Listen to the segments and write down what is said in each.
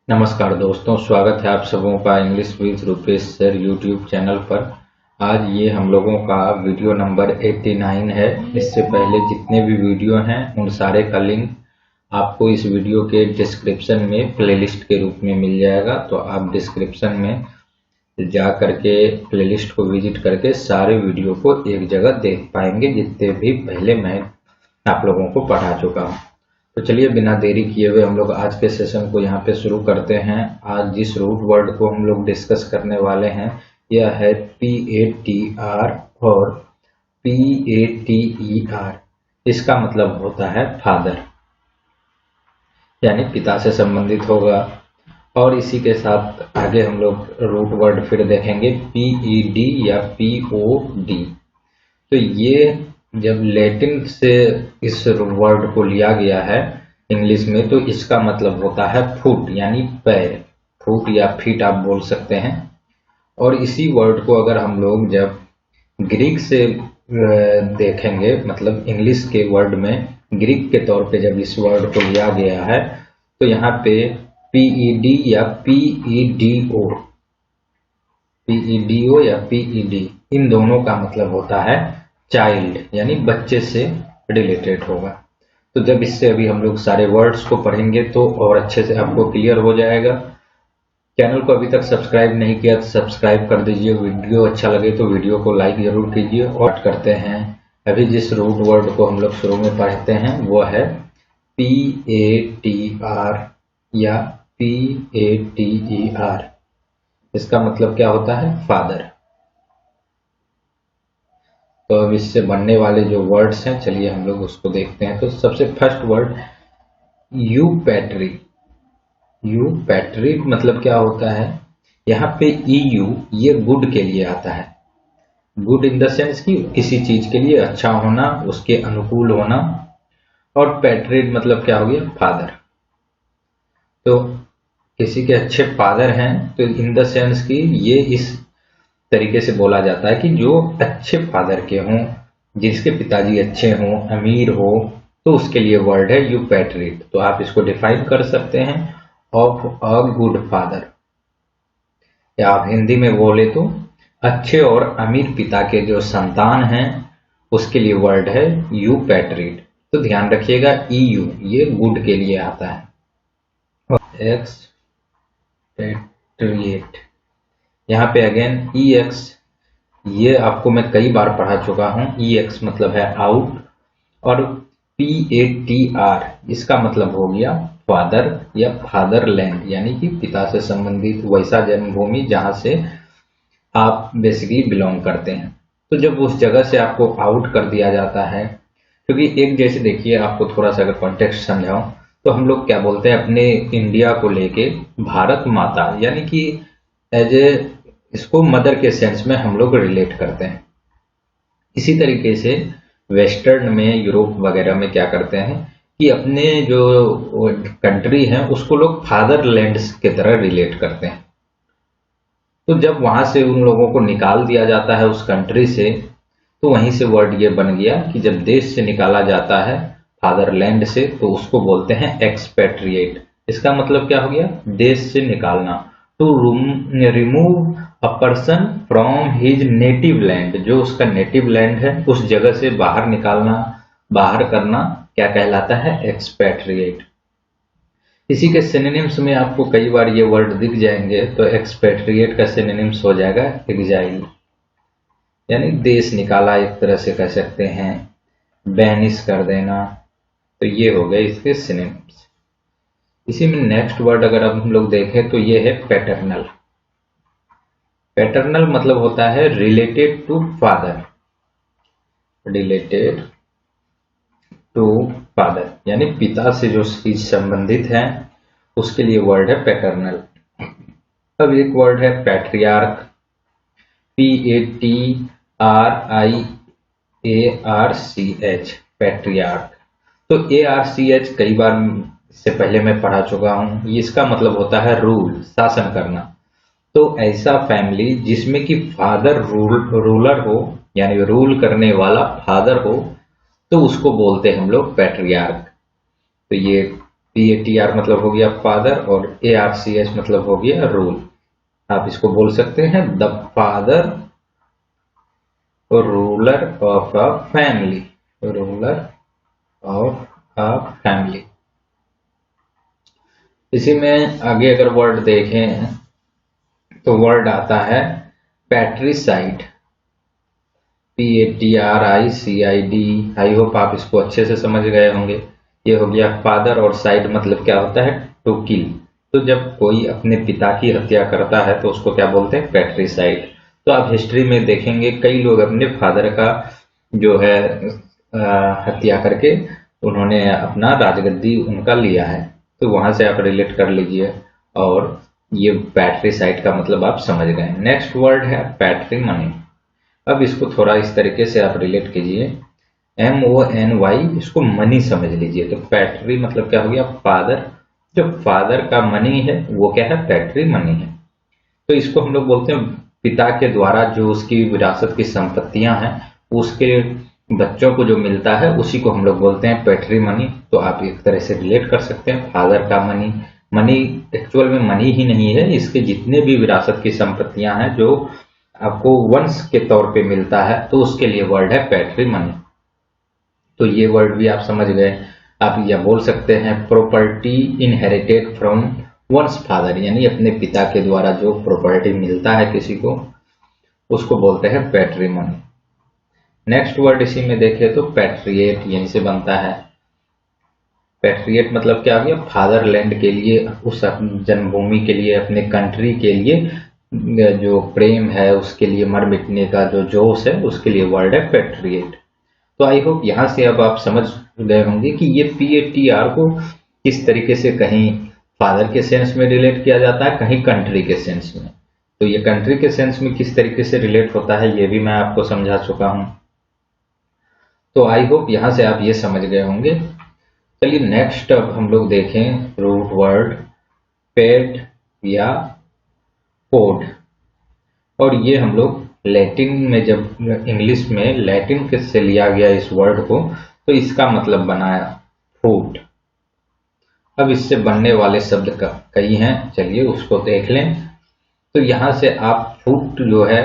नमस्कार दोस्तों, स्वागत है आप सबों का English with Rupesh sir YouTube channel पर। आज ये हम लोगों का वीडियो नंबर 89 है। इससे पहले जितने भी वीडियो हैं उन सारे का लिंक आपको इस वीडियो के डिस्क्रिप्शन में प्लेलिस्ट के रूप में मिल जाएगा। तो आप डिस्क्रिप्शन में जा करके प्लेलिस्ट को विजिट करके सारे वीडियो को एक जगह देख पाएंगे, जितने भी पहले मैं आप लोगों को पढ़ा चुका हूँ। तो चलिए बिना देरी किए हुए हम लोग आज के सेशन को यहाँ पे शुरू करते हैं। आज जिस रूट वर्ड को हम लोग डिस्कस करने वाले हैं यह है PATR और PATER। इसका मतलब होता है फादर, यानी पिता से संबंधित होगा। और इसी के साथ आगे हम लोग रूट वर्ड फिर देखेंगे PED या POD। तो ये जब लैटिन से इस वर्ड को लिया गया है इंग्लिश में, तो इसका मतलब होता है फुट, यानी पैर, फुट या फीट आप बोल सकते हैं। और इसी वर्ड को अगर हम लोग जब ग्रीक से देखेंगे, मतलब इंग्लिश के वर्ड में ग्रीक के तौर पे जब इस वर्ड को लिया गया है, तो यहाँ पे PED या PEDO या PED इन दोनों का मतलब होता है चाइल्ड, यानी बच्चे से रिलेटेड होगा। तो जब इससे अभी हम लोग सारे वर्ड्स को पढ़ेंगे तो और अच्छे से आपको क्लियर हो जाएगा। चैनल को अभी तक सब्सक्राइब नहीं किया तो सब्सक्राइब कर दीजिए। वीडियो अच्छा लगे तो वीडियो को लाइक जरूर कीजिए। और करते हैं अभी जिस रूट वर्ड को हम लोग शुरू में पढ़ते हैं वो है PATR या PATER। इसका मतलब क्या होता है? फादर। तो अब इससे बनने वाले जो वर्ड्स हैं चलिए हम लोग उसको देखते हैं। तो सबसे फर्स्ट वर्ड यूपैट्री। यूपैट्री मतलब क्या होता है? यहाँ पे EU ये गुड के लिए आता है। गुड इन द सेंस कि किसी चीज के लिए अच्छा होना, उसके अनुकूल होना। और पैट्रियट मतलब क्या हो गया? फादर। तो किसी के अच्छे फादर हैं तो इन द सेंस कि ये इस तरीके से बोला जाता है कि जो अच्छे फादर के हों, जिसके पिताजी अच्छे हों, अमीर हो, तो उसके लिए वर्ड है यूपैट्रियट। तो आप इसको डिफाइन कर सकते हैं ऑफ अ गुड फादर, या आप हिंदी में बोले तो अच्छे और अमीर पिता के जो संतान हैं उसके लिए वर्ड है यूपैट्रियट। तो ध्यान रखिएगा EU ये गुड के लिए आता है। एक्सपैट्रिएट, यहाँ पे अगेन EX, ये आपको मैं कई बार पढ़ा चुका हूँ। EX मतलब है आउट। और PATR इसका मतलब हो गया फादर या फादरलैंड, यानी कि पिता से संबंधित वैसा जन्मभूमि जहां से आप बेसिकली बिलोंग करते हैं। तो जब उस जगह से आपको आउट कर दिया जाता है, क्योंकि एक जैसे देखिए आपको थोड़ा सा अगर कॉन्टेक्स्ट समझाऊं तो हम लोग क्या बोलते हैं अपने इंडिया को लेके भारत माता, यानी कि एज ए इसको मदर के सेंस में हम लोग रिलेट करते हैं। इसी तरीके से वेस्टर्न में यूरोप वगैरह में क्या करते हैं कि अपने जो कंट्री है उसको लोग फादरलैंड के तरह रिलेट करते हैं। तो जब वहां से उन लोगों को निकाल दिया जाता है उस कंट्री से, तो वहीं से वर्ड ये बन गया कि जब देश से निकाला जाता है फादरलैंड से तो उसको बोलते हैं एक्सपैट्रिएट। इसका मतलब क्या हो गया? देश से निकालना। To remove a person from his native land, जो उसका नेटिव लैंड है उस जगह से बाहर निकालना, बाहर करना क्या कहलाता है? एक्सपैट्रिएट। इसी के सिनोनिम्स में आपको कई बार ये वर्ड दिख जाएंगे। तो एक्सपैट्रिएट का सिनोनिम्स हो जाएगा एग्जाइल, यानी देश निकाला एक तरह से कह सकते हैं, बैनिश कर देना। तो ये हो गए इसके सिनोनिम्स। इसी में नेक्स्ट वर्ड अगर अब हम लोग देखें तो ये है पैटर्नल। पैटर्नल मतलब होता है related to father, related to father, यानी पिता से जो चीज संबंधित है उसके लिए वर्ड है पैटर्नल। अब एक वर्ड है पैट्रियार्क, PATRIARCH, पैट्रियार्क। तो ARCH कई बार से पहले मैं पढ़ा चुका हूं। इसका मतलब होता है रूल, शासन करना। तो ऐसा फैमिली जिसमें कि फादर रूलर हो, यानी रूल करने वाला फादर हो, तो उसको बोलते हैं हम लोग पैट्रियार्क। तो ये PATR मतलब हो गया फादर और ARCH मतलब हो गया रूल। आप इसको बोल सकते हैं the father ruler of a family, ruler of a family. इसी में आगे अगर वर्ड देखें तो वर्ड आता है पैट्रिसाइड, PATRICID। आई होप आप इसको अच्छे से समझ गए होंगे। ये हो गया फादर और साइड मतलब क्या होता है, टू किल। तो जब कोई अपने पिता की हत्या करता है तो उसको क्या बोलते हैं, पैट्रिसाइड। तो आप हिस्ट्री में देखेंगे कई लोग अपने फादर का जो है हत्या करके उन्होंने अपना राजगद्दी उनका लिया है। तो वहां से आप रिलेट कर लीजिए और ये पैट्रिसाइड का मतलब आप समझ गए। नेक्स्ट वर्ड है पैट्रिमनी। अब इसको थोड़ा इस तरीके से आप रिलेट कीजिए, MONY, इसको मनी समझ लीजिए। तो पैट्री मतलब क्या हो गया, फादर। जो फादर का मनी है वो क्या है, पैट्री मनी है। तो इसको हम लोग बोलते हैं पिता के द्वारा जो उसकी विरासत की संपत्तियां हैं उसके बच्चों को जो मिलता है उसी को हम लोग बोलते हैं पैट्री मनी। तो आप एक तरह से रिलेट कर सकते हैं फादर का मनी। मनी एक्चुअल में मनी ही नहीं है, इसके जितने भी विरासत की संपत्तियां हैं जो आपको वंश के तौर पे मिलता है तो उसके लिए वर्ड है पैट्रिमनी। तो ये वर्ड भी आप समझ गए। आप यह बोल सकते हैं property inherited from once father, यानी अपने पिता के द्वारा जो प्रॉपर्टी मिलता है किसी को उसको बोलते हैं पैट्रिमनी। नेक्स्ट वर्ड इसी में देखें तो पैट्रिएट, यहीं से बनता है। पैट्रिएट मतलब क्या हो गया, फादरलैंड के लिए, उस जन्मभूमि के लिए, अपने कंट्री के लिए जो प्रेम है उसके लिए मर मिटने का जो जोश है उसके लिए वर्ड है पैट्रिएट। तो आई होप यहाँ से अब आप समझ गए होंगे कि ये PATR को किस तरीके से कहीं फादर के सेंस में रिलेट किया जाता है, कहीं कंट्री के सेंस में। तो ये कंट्री के सेंस में किस तरीके से रिलेट होता है ये भी मैं आपको समझा चुका हूं। तो आई होप यहाँ से आप ये समझ गए होंगे। चलिए नेक्स्ट अब हम लोग देखें रूट वर्ड पेड या पोड। और ये हम लोग लैटिन में, जब इंग्लिश में लैटिन से लिया गया इस वर्ड को तो इसका मतलब बनाया फूड। अब इससे बनने वाले शब्द का कई हैं, चलिए उसको देख लें। तो यहाँ से आप फूड जो है,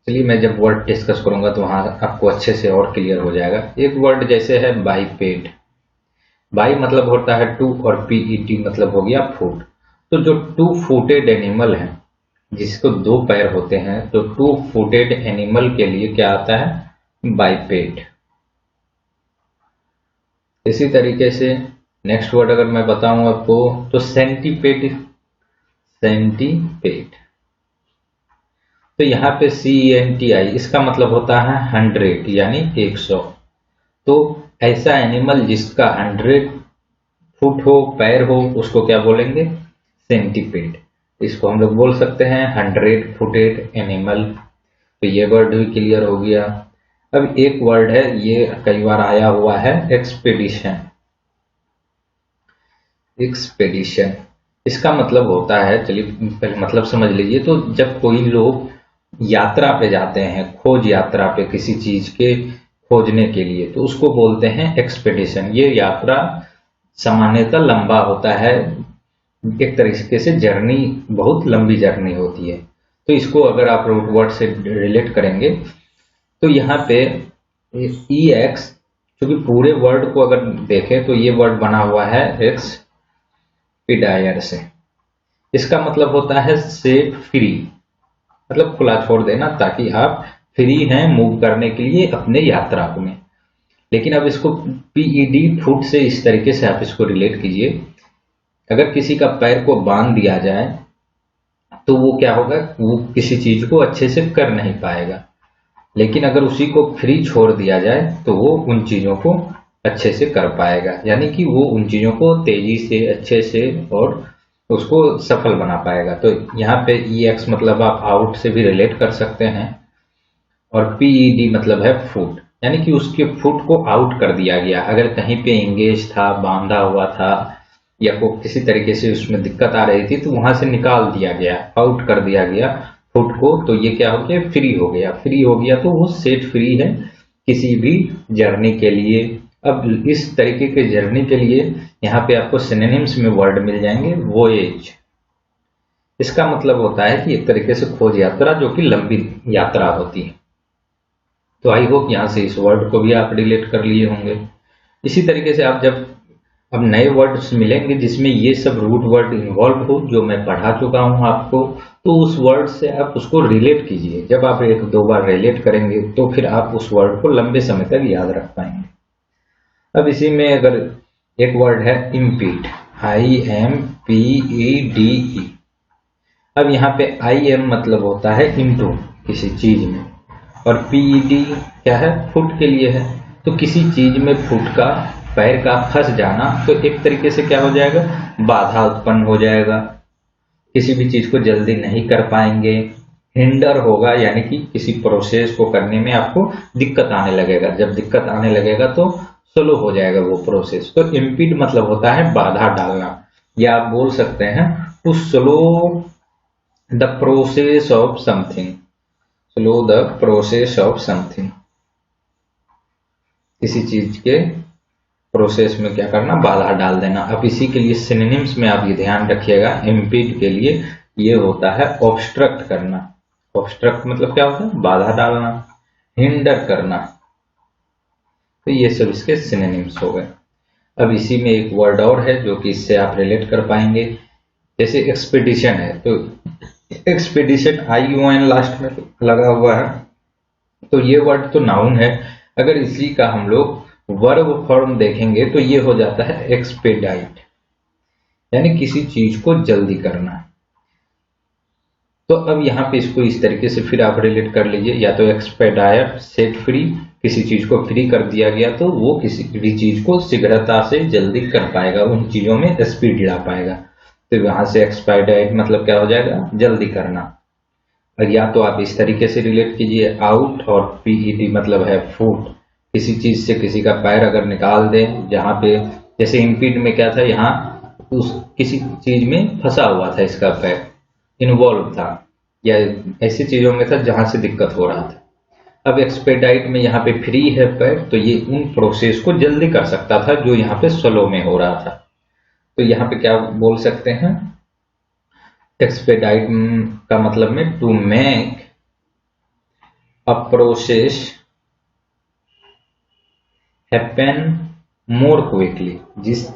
चलिए मैं जब वर्ड डिस्कस करूंगा तो वहां आपको अच्छे से और क्लियर हो जाएगा। एक वर्ड जैसे है बाईपेड। बाई मतलब होता है टू और PED मतलब हो गया फूट। तो जो टू फूटेड एनिमल है जिसको दो पैर होते हैं तो टू फूटेड एनिमल के लिए क्या आता है, बाईपेड। इसी तरीके से नेक्स्ट वर्ड अगर मैं बताऊं आपको तो सेंटीपेड। सेंटीपेड तो यहाँ पे CENTI इसका मतलब होता है 100 यानी 100। तो ऐसा एनिमल जिसका 100 फुट हो, पैर हो, उसको क्या बोलेंगे, सेंटीपेड। इसको हम लोग बोल सकते हैं 100 फुटेड एनिमल। तो ये वर्ड भी क्लियर हो गया। अब एक वर्ड है, ये कई बार आया हुआ है, एक्सपेडिशन। एक्सपेडिशन इसका मतलब होता है, चलिए पहले मतलब समझ लीजिए। तो जब कोई लोग यात्रा पे जाते हैं, खोज यात्रा पे किसी चीज के खोजने के लिए, तो उसको बोलते हैं एक्सपेडिशन। ये यात्रा सामान्यतः लंबा होता है, एक तरीके से जर्नी, बहुत लंबी जर्नी होती है। तो इसको अगर आप रूट वर्ड से रिलेट करेंगे तो यहाँ पे EX, क्योंकि पूरे वर्ड को अगर देखें तो ये वर्ड बना हुआ है एक्सपीडायर से। इसका मतलब होता है सेट फ्री, मतलब खुला छोड़ देना, ताकि आप फ्री हैं मूव करने के लिए अपने यात्रा में। लेकिन अब इसको PED फुट से इस तरीके से आप इसको रिलेट कीजिए। अगर किसी का पैर को बांध दिया जाए तो वो क्या होगा, वो किसी चीज को अच्छे से कर नहीं पाएगा। लेकिन अगर उसी को फ्री छोड़ दिया जाए तो वो उन चीजों को अच्छे से कर पाएगा, यानी कि वो उन चीजों को तेजी से, अच्छे से और उसको सफल बना पाएगा। तो यहाँ पे EX मतलब आप आउट से भी रिलेट कर सकते हैं और PED मतलब है फुट, यानी कि उसके फुट को आउट कर दिया गया। अगर कहीं पे एंगेज था, बांधा हुआ था या को किसी तरीके से उसमें दिक्कत आ रही थी तो वहां से निकाल दिया गया, आउट कर दिया गया फुट को। तो ये क्या हो गया, फ्री हो गया। फ्री हो गया तो वो सेट फ्री है किसी भी जर्नी के लिए, अब इस तरीके के जर्नी के लिए यहाँ पे आपको सिनोनिम्स में वर्ड मिल जाएंगे। वोएज, इसका मतलब होता है कि एक तरीके से खोज यात्रा, जो कि लंबी यात्रा होती है। तो आई होप यहाँ से इस वर्ड को भी आप रिलेट कर लिए होंगे। इसी तरीके से आप जब अब नए वर्ड्स मिलेंगे जिसमें ये सब रूट वर्ड इन्वॉल्व हो, जो मैं पढ़ा चुका हूँ आपको, तो उस वर्ड से आप उसको रिलेट कीजिए। जब आप एक दो बार रिलेट करेंगे तो फिर आप उस वर्ड को लंबे समय तक याद रख पाएंगे। अब इसी में अगर एक वर्ड है इम्पीड, IMPEDE। अब यहाँ पे IM मतलब होता है इनटू, किसी चीज में, और PED क्या है, फुट के लिए है। तो किसी चीज में फुट का, पैर का फंस जाना, तो एक तरीके से क्या हो जाएगा, बाधा उत्पन्न हो जाएगा, किसी भी चीज को जल्दी नहीं कर पाएंगे। हिंडर होगा, यानी कि किसी प्रोसेस को करने में आपको दिक्कत आने लगेगा। जब दिक्कत आने लगेगा तो स्लो हो जाएगा वो प्रोसेस। तो इम्पीड मतलब होता है बाधा डालना, या आप बोल सकते हैं to slow the process of something, slow the process of something, किसी चीज के प्रोसेस में क्या करना, बाधा डाल देना। अब इसी के लिए सिनोनिम्स में आप ये ध्यान रखिएगा, इम्पीड के लिए ये होता है ऑब्स्ट्रक्ट करना। ऑब्स्ट्रक्ट मतलब क्या होता है, बाधा डालना, हिंडर करना। तो ये सब इसके सिनोनिम्स हो गए। अब इसी में एक वर्ड और है जो कि इससे आप रिलेट कर पाएंगे, जैसे एक्सपीडिशन है। तो एक्सपीडिशन ION लास्ट में लगा हुआ है, तो ये वर्ड तो नाउन है। अगर इसी का हम लोग वर्ब फॉर्म देखेंगे तो ये हो जाता है एक्सपेडाइट, यानी किसी चीज को जल्दी करना। तो अब यहाँ पे इसको इस तरीके से फिर आप रिलेट कर लीजिए, या तो एक्सपेडायर, सेट फ्री, किसी चीज को फ्री कर दिया गया तो वो किसी भी चीज को शीघ्रता से जल्दी कर पाएगा, उन चीजों में स्पीड ला पाएगा। तो यहाँ से एक्सपेडाइट मतलब क्या हो जाएगा, जल्दी करना। और या तो आप इस तरीके से रिलेट कीजिए, आउट, और PED मतलब है फुट, किसी चीज से किसी का पैर अगर निकाल दें, जहां पे जैसे इम्पीड में क्या था, यहाँ उस किसी चीज में फंसा हुआ था, इसका पैर इन्वॉल्व था, या ऐसी चीजों में था जहां से दिक्कत हो रहा था। अब एक्सपेडाइट में यहाँ पे फ्री है पैर, तो ये उन प्रोसेस को जल्दी कर सकता था जो यहाँ पे स्लो में हो रहा था। तो यहाँ पे क्या बोल सकते हैं, एक्सपेडाइट का मतलब में to make a process happen more quickly, जिस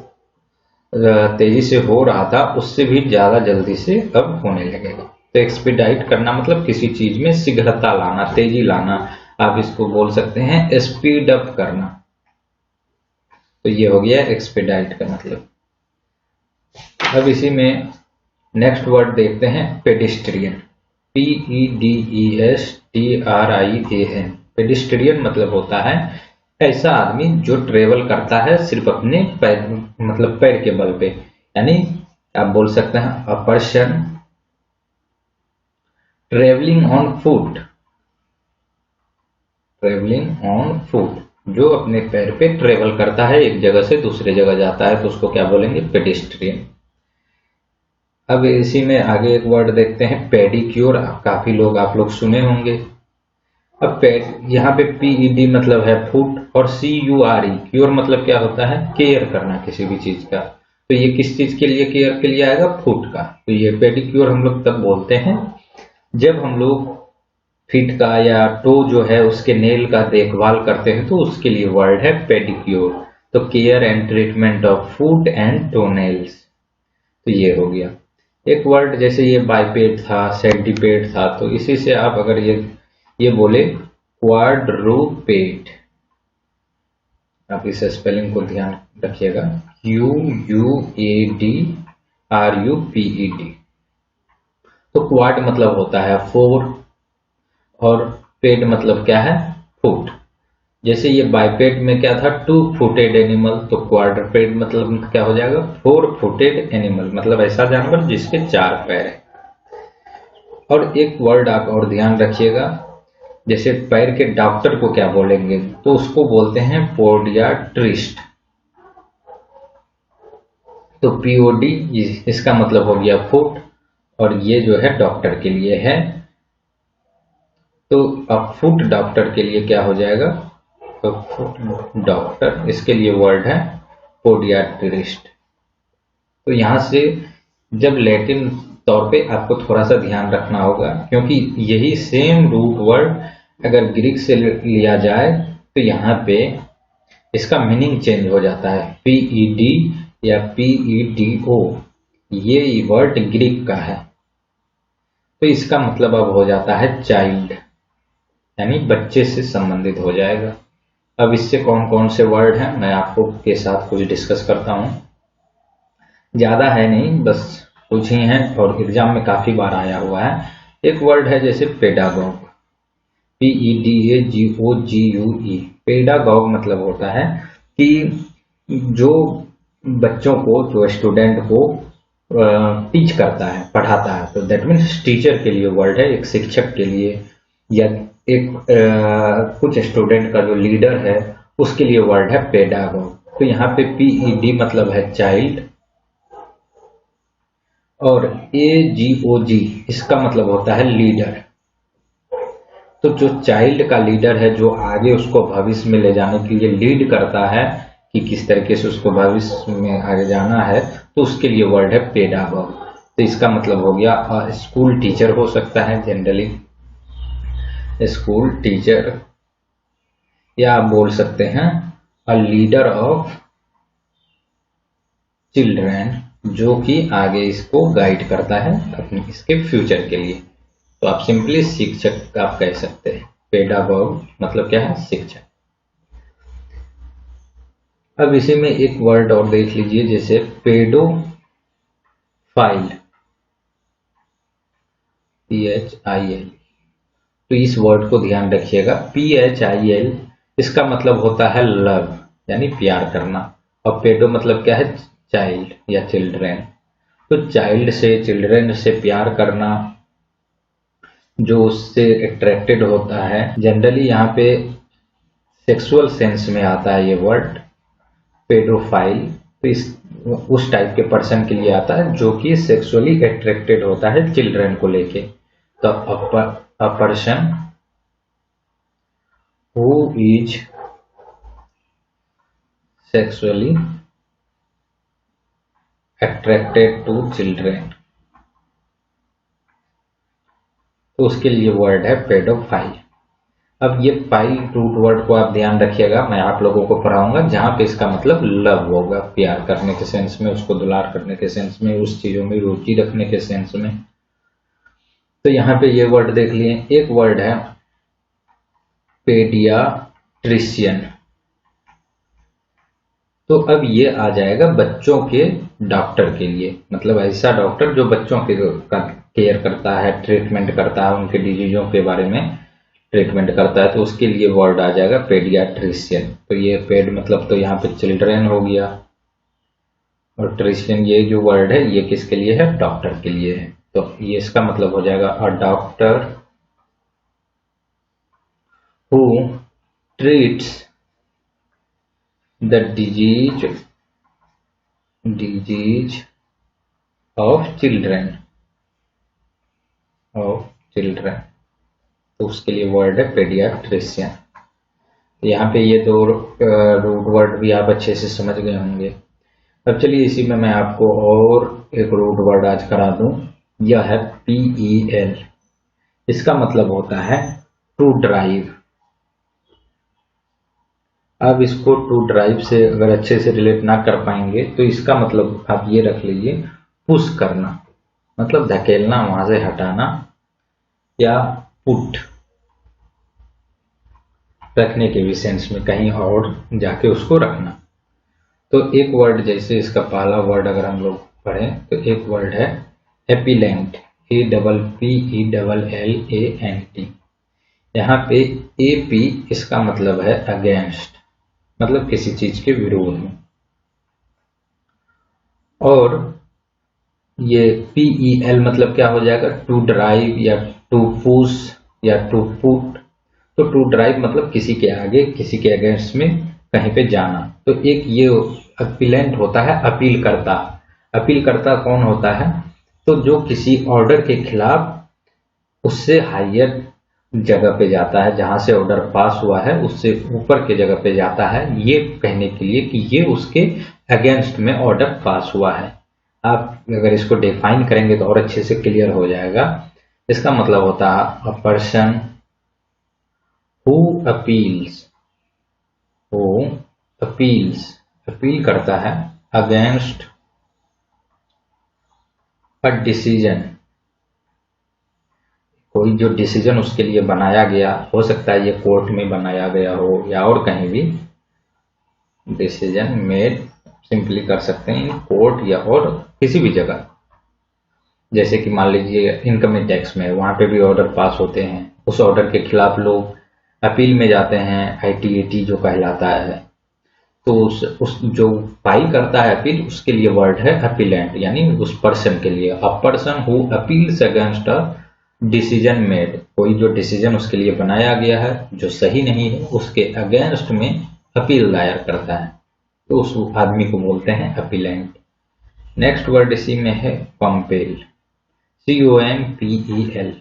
तेजी से हो रहा था उससे भी ज्यादा जल्दी से अब होने लगेगा। तो एक्सपेडाइट करना मतलब किसी चीज में शीघ्रता लाना, तेजी लाना। आप इसको बोल सकते हैं स्पीड अप करना। तो ये हो गया एक्सपेडाइट का मतलब। अब इसी में नेक्स्ट वर्ड देखते हैं, पेडिस्ट्रियन, PEDESTRIAN। पेडिस्ट्रियन मतलब होता है ऐसा आदमी जो ट्रेवल करता है सिर्फ अपने पैर, मतलब पैर के बल पे, यानी आप बोल सकते हैं a person travelling on foot, travelling on foot, जो अपने पैर पे ट्रेवल करता है, एक जगह से दूसरे जगह जाता है, तो उसको क्या बोलेंगे, पेडिस्ट्रियन। अब इसी में आगे एक वर्ड देखते हैं, पेडिक्योर। काफी लोग आप लोग सुने होंगे। अब पेड, यहाँ पे PED मतलब है फुट, और CURE, क्योर मतलब क्या होता है, केयर करना किसी भी चीज का। तो ये किस चीज के लिए केयर के लिए आएगा, फुट का। तो ये पेडिक्योर हम लोग तब बोलते हैं जब हम लोग फीट का या टो जो है उसके नेल का देखभाल करते हैं, तो उसके लिए वर्ड है पेडिक्योर। तो care and treatment of foot and to nails. तो ये हो गया एक वर्ड। जैसे ये बाइपेड था, सेंटीपेड था, तो इसी से आप अगर ये बोले क्वाड्रूपेड, आप इस स्पेलिंग को ध्यान रखिएगा, QUADRUPED। तो क्वाड मतलब होता है 4, और पेड मतलब क्या है, फुट। जैसे ये बाइपेड में क्या था, 2 फुटेड एनिमल, तो क्वाड्रपेड मतलब क्या हो जाएगा, 4 फुटेड एनिमल, मतलब ऐसा जानवर जिसके 4 पैर है। और एक वर्ड आप और ध्यान रखिएगा, जैसे पैर के डॉक्टर को क्या बोलेंगे, तो उसको बोलते हैं पोडियाट्रिस्ट। तो POD इसका मतलब हो गया फुट, और ये जो है डॉक्टर के लिए है। तो अब फुट डॉक्टर के लिए क्या हो जाएगा, तो डॉक्टर, इसके लिए वर्ड है पोडियाट्रिस्ट। तो यहाँ से जब लैटिन तौर पे आपको थोड़ा सा ध्यान रखना होगा, क्योंकि यही सेम रूट वर्ड अगर ग्रीक से लिया जाए तो यहाँ पे इसका मीनिंग चेंज हो जाता है। पीईडी या पीईडीओ ये वर्ड ग्रीक का है, तो इसका मतलब अब हो जाता है चाइल्ड, यानी बच्चे से संबंधित हो जाएगा। अब इससे कौन कौन से वर्ड हैं मैं आपको के साथ कुछ डिस्कस करता हूँ। ज्यादा है नहीं, बस कुछ ही हैं और एग्जाम में काफी बार आया हुआ है। एक वर्ड है जैसे पेडागॉग, PEDAGOGUE। पेडागॉग मतलब होता है कि जो बच्चों को, जो स्टूडेंट को टीच करता है, पढ़ाता है। तो दैट मीन्स टीचर के लिए वर्ड है, एक शिक्षक के लिए, या एक कुछ स्टूडेंट का जो लीडर है उसके लिए वर्ड है पेडागॉग। तो यहाँ पे PED मतलब है चाइल्ड और AGOG इसका मतलब होता है लीडर। तो जो चाइल्ड का लीडर है, जो आगे उसको भविष्य में ले जाने के लिए लीड करता है कि किस तरीके से उसको भविष्य में आगे जाना है, तो उसके लिए वर्ड है पेडागॉग। तो इसका मतलब हो गया स्कूल टीचर हो सकता है, जनरली स्कूल टीचर, या आप बोल सकते हैं अ लीडर ऑफ चिल्ड्रन, जो कि आगे इसको गाइड करता है अपने इसके फ्यूचर के लिए। तो आप सिंपली शिक्षक आप कह सकते हैं। पेडागॉग मतलब क्या है? शिक्षक। अब इसी में एक वर्ड और देख लीजिए, जैसे पेडोफाइल, PHIL। तो इस वर्ड को ध्यान रखिएगा, PHIL इसका मतलब होता है लव, यानी प्यार करना। और पेडो मतलब क्या है? चाइल्ड या चिल्ड्रेन। तो चाइल्ड से, चिल्ड्रेन से प्यार करना, जो उससे अट्रैक्टेड होता है। जनरली यहाँ पे सेक्सुअल सेंस में आता है ये वर्ड पेडोफाइल। तो इस उस टाइप के पर्सन के लिए आता है जो कि सेक्सुअली अट्रैक्टेड होता है चिल्ड्रन को लेके। तो a person who is sexually attracted to children, तो उसके लिए वर्ड है पेडोफाइल। अब ये फाइल रूट वर्ड को आप ध्यान रखिएगा, मैं आप लोगों को पढ़ाऊंगा जहां पे इसका मतलब लव होगा, प्यार करने के सेंस में, उसको दुलार करने के सेंस में, उस चीजों में रुचि रखने के सेंस में। तो यहाँ पे ये वर्ड देख लिए। एक वर्ड है पेडियाट्रिशियन। तो अब ये आ जाएगा बच्चों के डॉक्टर के लिए, मतलब ऐसा डॉक्टर जो बच्चों के केयर करता है, ट्रीटमेंट करता है, उनके डिजीजों के बारे में ट्रीटमेंट करता है। तो उसके लिए वर्ड आ जाएगा पेडियाट्रिशियन। तो ये पेड मतलब तो यहाँ पे चिल्ड्रेन हो गया, और ट्रिशियन ये जो वर्ड है ये किसके लिए है? डॉक्टर के लिए है। तो ये इसका मतलब हो जाएगा a doctor who treats the disease of children, तो उसके लिए वर्ड है पेडियाट्रिशियन। तो यहाँ पे ये दो रूट वर्ड भी आप अच्छे से समझ गए होंगे। अब चलिए इसी में मैं आपको और एक रूट वर्ड आज करा दूं। यह है PEL। इसका मतलब होता है टू ड्राइव। अब इसको टू ड्राइव से अगर अच्छे से रिलेट ना कर पाएंगे तो इसका मतलब आप ये रख लीजिए, पुश करना, मतलब धकेलना, वहां से हटाना, या पुट रखने के भी सेंस में, कहीं और जाके उसको रखना। तो एक वर्ड जैसे इसका पहला वर्ड अगर हम लोग पढ़ें तो एक वर्ड है एपिलेंट, APPELLANT। यहाँ पे AP इसका मतलब है अगेंस्ट, मतलब किसी चीज के विरोध में। और ये PEL मतलब क्या हो जाएगा? टू ड्राइव या टू पुश या टू पुट। तो टू ड्राइव मतलब किसी के आगे, किसी के अगेंस्ट में कहीं पे जाना। तो एक ये अपीलेंट होता है, अपील करता। अपील करता कौन होता है? तो जो किसी ऑर्डर के खिलाफ उससे हायर जगह पे जाता है, जहां से ऑर्डर पास हुआ है उससे ऊपर के जगह पे जाता है, ये कहने के लिए कि ये उसके अगेंस्ट में ऑर्डर पास हुआ है। आप अगर इसको डिफाइन करेंगे तो और अच्छे से क्लियर हो जाएगा। इसका मतलब होता है अ person who appeals, who appeals, appeal करता है अगेंस्ट अ डिसीजन, कोई जो डिसीजन उसके लिए बनाया गया, हो सकता है ये कोर्ट में बनाया गया हो या और कहीं भी, डिसीजन मेड सिंपली कर सकते हैं इन कोर्ट या और किसी भी जगह। जैसे कि मान लीजिए इनकम टैक्स में, वहां पे भी ऑर्डर पास होते हैं, उस ऑर्डर के खिलाफ लोग अपील में जाते हैं, ITAT जो कहलाता है। तो उस जो फाइल करता है अपील, उसके लिए वर्ड है अपीलेंट, यानी उस पर्सन के लिए। अ person who appeals against a decision made, कोई जो डिसीजन उसके लिए बनाया गया है जो सही नहीं है, उसके अगेंस्ट में अपील दायर करता है, तो उस आदमी को बोलते हैं अपीलेंट। नेक्स्ट वर्ड इसी में है कंपेल, COMPEL।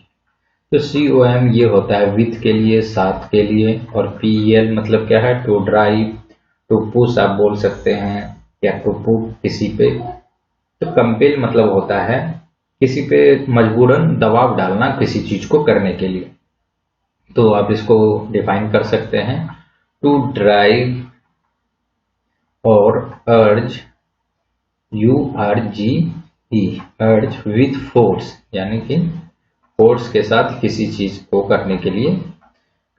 तो COM ये होता है विथ के लिए, साथ के लिए, और PEL मतलब क्या है, टू ड्राइव, टू पुश आप बोल सकते हैं, या टू पुट किसी पे। तो कंपेल मतलब होता है किसी पे मजबूरन दबाव डालना किसी चीज को करने के लिए। तो आप इसको डिफाइन कर सकते हैं, टू ड्राइव और अर्ज, URGE, अर्ज विथ फोर्स, यानी कि फोर्स के साथ किसी चीज को करने के लिए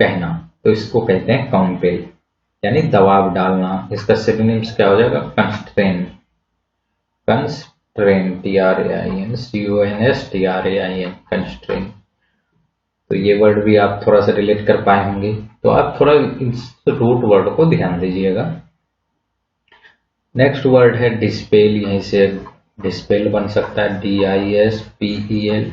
कहना, तो इसको कहते हैं कंपेल, यानी दबाव डालना। इसका सिनोनिम्स क्या हो जाएगा, कंस्ट्रेन, कंस्ट्रेन, TRAIN, कंस्ट्रेन। तो ये वर्ड भी आप थोड़ा सा रिलेट कर पाए होंगे, तो आप थोड़ा इस रूट वर्ड को ध्यान दीजिएगा। नेक्स्ट वर्ड है डिस्पेल, यहीं से डिस्पेल बन सकता है, DISPEL।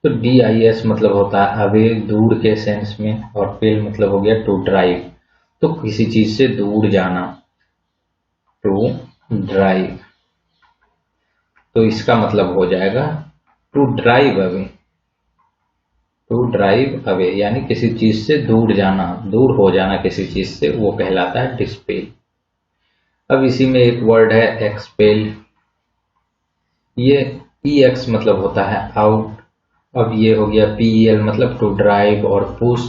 तो DIS मतलब होता है अवे, दूर के सेंस में, और पेल मतलब हो गया टू ड्राइव, तो किसी चीज से दूर जाना, टू ड्राइव। तो इसका मतलब हो जाएगा to drive away, to drive away यानी किसी चीज से दूर जाना, दूर हो जाना किसी चीज से, वो कहलाता है डिस्पेल। अब इसी में एक वर्ड है एक्सपेल, ये EX मतलब होता है आउट। अब ये हो गया PEL मतलब टू ड्राइव और पुश,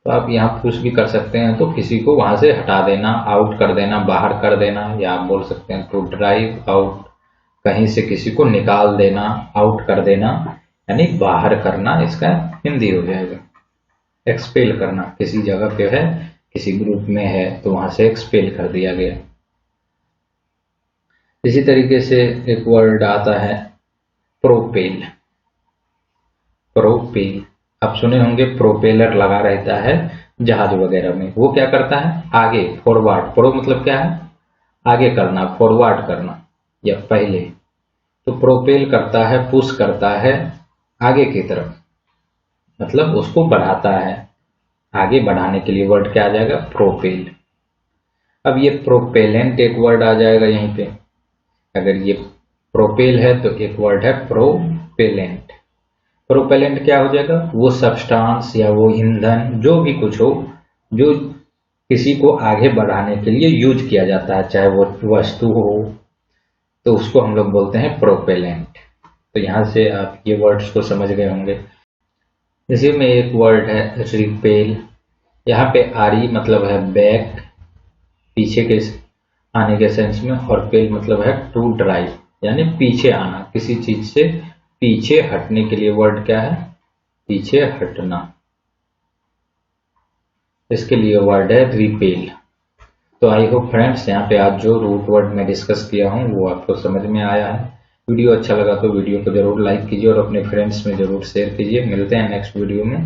तो आप यहाँ पुश भी कर सकते हैं, तो किसी को वहां से हटा देना, आउट कर देना, बाहर कर देना, या आप बोल सकते हैं टू ड्राइव आउट, कहीं से किसी को निकाल देना, आउट कर देना, यानी बाहर करना, इसका हिंदी हो जाएगा। एक्सपेल करना, किसी जगह पे है, किसी ग्रुप में है, तो वहां से एक्सपेल कर दिया गया। इसी तरीके से एक वर्ड आता है प्रोपेल, प्रोपेल आप सुने होंगे, प्रोपेलर लगा रहता है जहाज वगैरह में, वो क्या करता है, आगे, फॉरवर्ड, प्रो मतलब क्या है, आगे करना, फॉरवर्ड करना या पहले, तो प्रोपेल करता है, पुश करता है आगे की तरफ, मतलब उसको बढ़ाता है, आगे बढ़ाने के लिए वर्ड क्या आ जाएगा, प्रोपेल। अब ये प्रोपेलेंट एक वर्ड आ जाएगा यहीं पे, अगर ये प्रोपेल है तो एक वर्ड है प्रोपेलेंट। प्रोपेलेंट क्या हो जाएगा, वो सब्सटेंस या वो ईंधन, जो भी कुछ हो, जो किसी को आगे बढ़ाने के लिए यूज किया जाता है, चाहे वो वस्तु हो, तो उसको हम लोग बोलते हैं प्रोपेलेंट। तो यहाँ से आप ये वर्ड्स को समझ गए होंगे। इसी में एक वर्ड है रिपेल, यहाँ पे RE मतलब है बैक, पीछे के आने के सेंस में, और पेल मतलब है टू ड्राइव, यानी पीछे आना, किसी चीज से पीछे हटने के लिए वर्ड क्या है, पीछे हटना, इसके लिए वर्ड है रिपेल। तो आई होप फ्रेंड्स, यहाँ पे आज जो रूट वर्ड मैं डिस्कस किया हूँ वो आपको समझ में आया है। वीडियो अच्छा लगा तो वीडियो को जरूर लाइक कीजिए और अपने फ्रेंड्स में जरूर शेयर कीजिए। मिलते हैं नेक्स्ट वीडियो में।